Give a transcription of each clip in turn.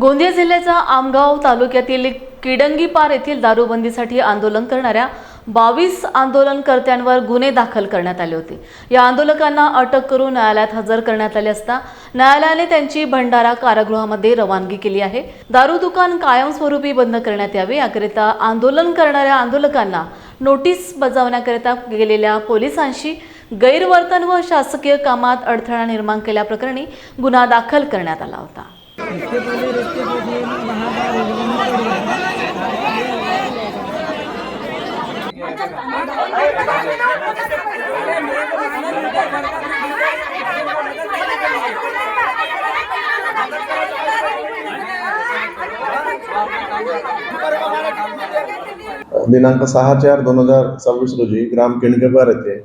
गोंदिया जिल्ह्याच्या आमगाव तालुक्यातील किडंगीपार येथील दारूबंदीसाठी आंदोलन करणाऱ्या 22 आंदोलनकर्त्यांवर गुन्हे दाखल करण्यात आले होते। या आंदोलकांना अटक करून न्यायालयात हजर करण्यात आले असता न्यायालयाने त्यांची भंडारा कारागृहामध्ये रवानगी केली आहे। दारू दुकान कायमस्वरूपी बंद करण्यात यावे याकरिता आंदोलन करणाऱ्या आंदोलकांना नोटीस बजावण्याकरिता गेलेल्या पोलिसांशी गैरवर्तन व शासकीय कामात अडथळा निर्माण केल्याप्रकरणी गुन्हा दाखल करण्यात आला होता। इसके पहले रस्ते पे थे वहाँ दिनांक 6/4/2026 रोजी ग्राम किडंगीपार येथे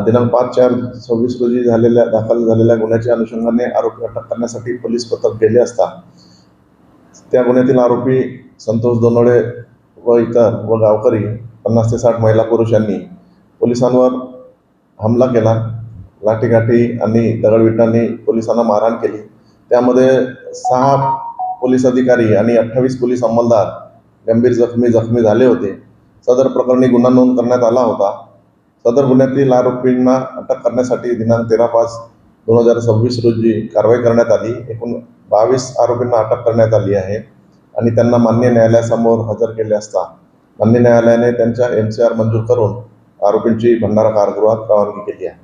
दिनांक 5/4/26 रोजी दाखल झालेल्या गुन्ह्याच्या अनुषंगाने आरोपी अटक करण्यासाठी पोलीस पथक गेले असता त्या गुन्ह्यातील आरोपी संतोष दोनोडे व इतर व गावकरी 50 ते 60 महिला पुरुष यांनी पोलिसांवर हमला केला। लाठीकाठी आणि दगडविटांनी पोलिसांना मारहाण केली। त्यामध्ये 6 पोलीस अधिकारी आणि 28 पोलीस अंमलदार गंभीर जखमी झाले होते। सदर प्रकरणी गुन्हा नोंद करण्यात आला होता। सदर गुन्ह्यातील आरोपींना अटक करण्यासाठी दिनांक 13/5/2026 रोजी कारवाई करण्यात आली। एकूण 22 आरोपींना अटक करण्यात आली आहे आणि त्यांना मान्य न्यायालयासमोर हजर केले असता मान्य न्यायालयाने त्यांच्या NCR मंजूर करून आरोपींची भंडारा कारागृहात रवानगी केली आहे।